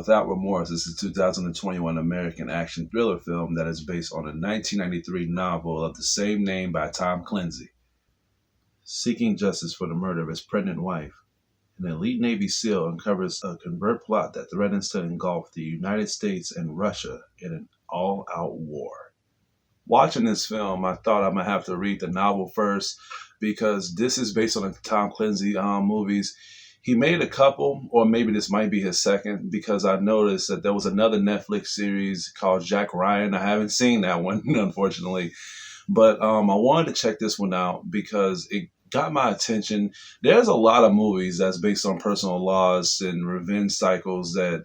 Without Remorse is a 2021 American action thriller film that is based on a 1993 novel of the same name by Tom Clancy. Seeking justice for the murder of his pregnant wife, an elite Navy SEAL uncovers a covert plot that threatens to engulf the United States and Russia in an all out war. Watching this film, I thought I'm going to have to read the novel first because this is based on the Tom Clancy movies. He made a couple, or maybe this might be his second, because I noticed that there was another Netflix series called Jack Ryan. I haven't seen that one, unfortunately, but I wanted to check this one out because it got my attention. There's a lot of movies that's based on personal loss and revenge cycles that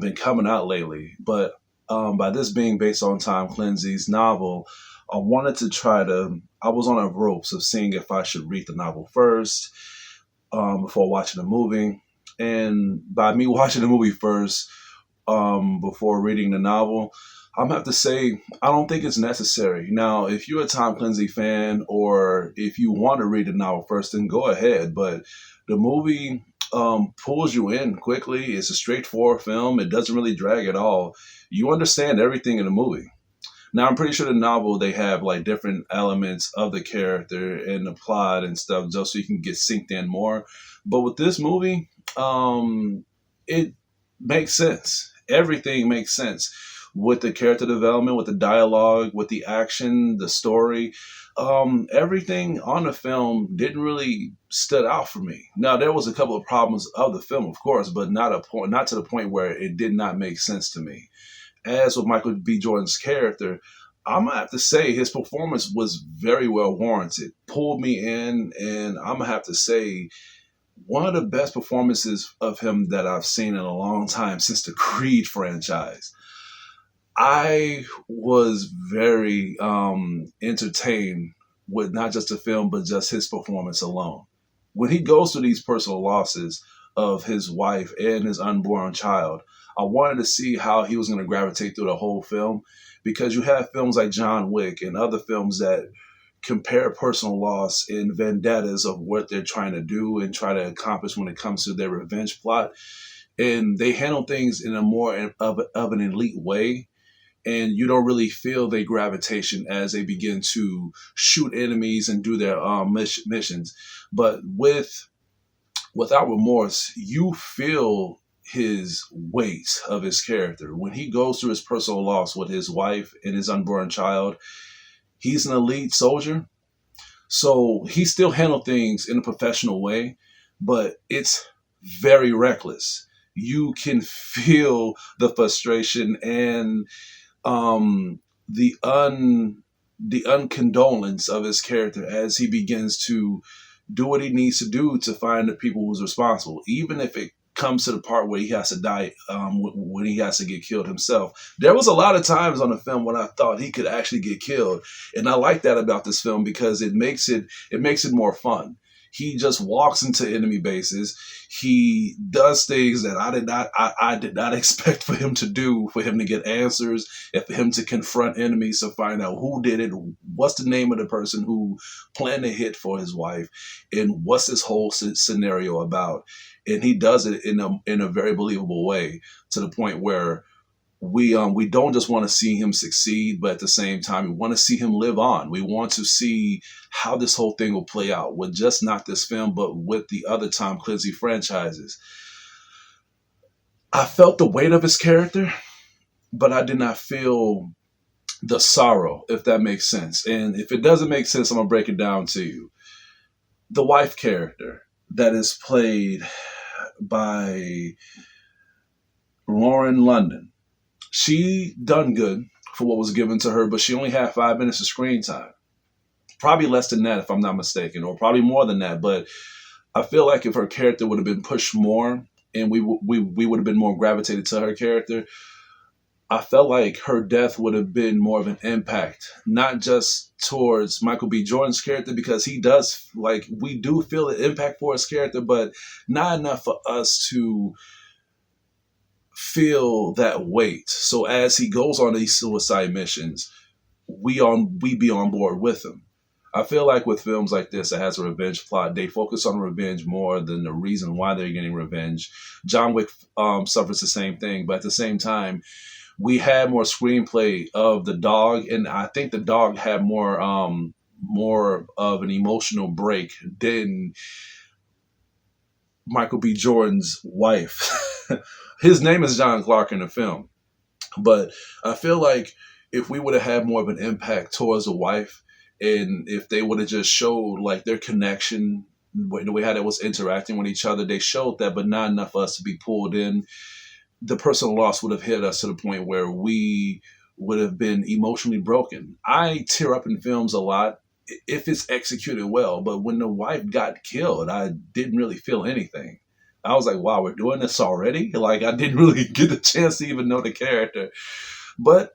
been coming out lately, but by this being based on Tom Clancy's novel, I wanted to try to. I was on a ropes of seeing if I should read the novel first before watching the movie. And by me watching the movie first before reading the novel, I'm gonna have to say I don't think it's necessary. Now, if you're a Tom Clancy fan or if you want to read the novel first, then go ahead. But the movie pulls you in quickly. It's a straightforward film. It doesn't really drag at all. You understand everything in the movie. Now, I'm pretty sure the novel, they have like different elements of the character and the plot and stuff just so you can get synced in more. But with this movie, it makes sense. Everything makes sense with the character development, with the dialogue, with the action, the story. Everything on the film didn't really stood out for me. Now, there was a couple of problems of the film, of course, but not to the point where it did not make sense to me. As with Michael B. Jordan's character, I'm gonna have to say his performance was very well warranted. Pulled me in, and I'm gonna have to say one of the best performances of him that I've seen in a long time since the Creed franchise. I was very entertained with not just the film, but just his performance alone. When he goes through these personal losses of his wife and his unborn child, I wanted to see how he was going to gravitate through the whole film because you have films like John Wick and other films that compare personal loss and vendettas of what they're trying to do and try to accomplish when it comes to their revenge plot. And they handle things in a more of an elite way, and you don't really feel their gravitation as they begin to shoot enemies and do their missions. But without remorse, you feel his weight of his character when he goes through his personal loss with his wife and his unborn child. He's an elite soldier, so he still handled things in a professional way, but it's very reckless. You can feel the frustration and the uncondolence of his character as he begins to do what he needs to do to find the people who's responsible, even if it comes to the part where he has to die, when he has to get killed himself. There was a lot of times on the film when I thought he could actually get killed, and I like that about this film because it makes it more fun. He just walks into enemy bases. He does things that I did not expect for him to do, for him to get answers, and for him to confront enemies to find out who did it, what's the name of the person who planned the hit for his wife, and what's this whole scenario about. And he does it in a very believable way to the point where we don't just want to see him succeed, but at the same time, we want to see him live on. We want to see how this whole thing will play out with just not this film, but with the other Tom Clancy franchises. I felt the weight of his character, but I did not feel the sorrow, if that makes sense. And if it doesn't make sense, I'm going to break it down to you. The wife character that is played by Lauren London, she done good for what was given to her, but she only had 5 minutes of screen time. Probably less than that, if I'm not mistaken, or probably more than that. But I feel like if her character would have been pushed more, and we would have been more gravitated to her character, I felt like her death would have been more of an impact, not just towards Michael B. Jordan's character, because he does, like, we do feel the impact for his character, but not enough for us to feel that weight. So as he goes on these suicide missions, we be on board with him. I feel like with films like this that has a revenge plot, they focus on revenge more than the reason why they're getting revenge. John Wick suffers the same thing, but at the same time, we had more screenplay of the dog, and I think the dog had more of an emotional break than Michael B. Jordan's wife. His name is John Clark in the film, but I feel like if we would have had more of an impact towards the wife, and if they would have just showed like their connection, the way how they was interacting with each other, they showed that, but not enough for us to be pulled in. The personal loss would have hit us to the point where we would have been emotionally broken. I tear up in films a lot if it's executed well, but when the wife got killed, I didn't really feel anything. I was like, wow, we're doing this already? Like, I didn't really get a chance to even know the character. But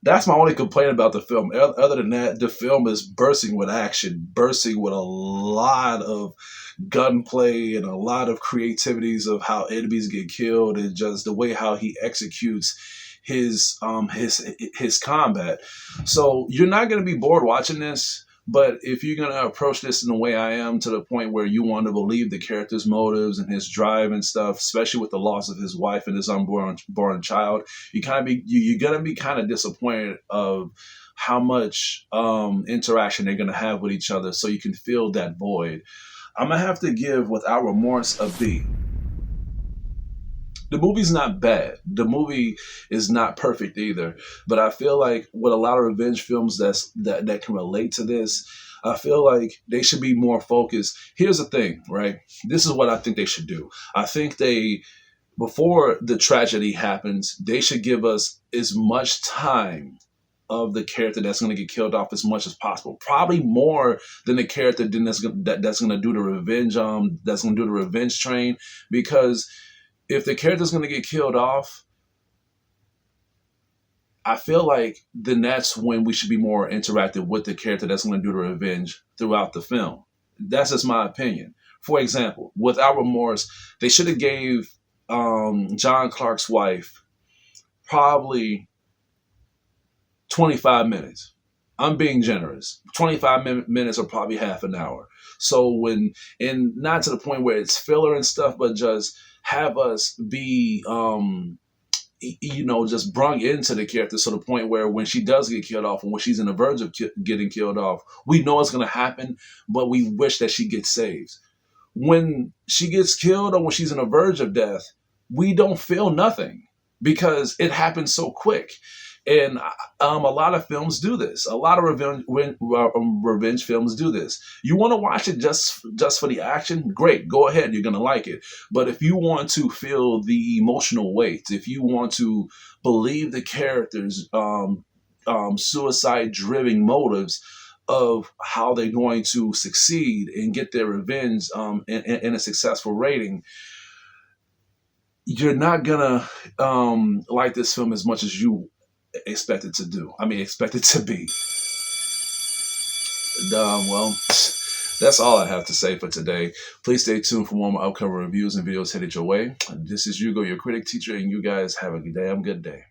that's my only complaint about the film. Other than that, the film is bursting with action, bursting with a lot of gunplay and a lot of creativities of how enemies get killed, and just the way how he executes his combat. So you're not going to be bored watching this. But if you're going to approach this in the way I am, to the point where you want to believe the character's motives and his drive and stuff, especially with the loss of his wife and his unborn child, you're going to be kind of disappointed of how much interaction they're going to have with each other, so you can fill that void. I'm going to have to give Without Remorse a B. The movie's not bad. The movie is not perfect either. But I feel like with a lot of revenge films that can relate to this, I feel like they should be more focused. Here's the thing, right? This is what I think they should do. I think before the tragedy happens, they should give us as much time of the character that's going to get killed off as much as possible. Probably more than the character that's going to do the revenge. That's going to do the revenge train, because if the character's going to get killed off, I feel like then that's when we should be more interactive with the character that's going to do the revenge throughout the film. That's just my opinion. For example, Without Remorse, they should have gave John Clark's wife probably 25 minutes. I'm being generous. 25 minutes or probably half an hour. So and not to the point where it's filler and stuff, but just have us be, just brung into the character, to the point where when she does get killed off, and when she's in the verge of getting killed off, we know it's going to happen, but we wish that she gets saved. When she gets killed, or when she's in the verge of death, we don't feel nothing, because it happens so quick. And a lot of films do this. A lot of revenge films do this. You want to watch it just for the action? Great, go ahead. You're gonna like it. But if you want to feel the emotional weight, if you want to believe the characters' suicide-driven motives of how they're going to succeed and get their revenge in a successful rating, you're not gonna like this film as much as you expect it to be. Well, that's all I have to say for today. Please stay tuned for more upcoming reviews and videos headed your way. This is Hugo, your critic teacher, and you guys have a damn good day.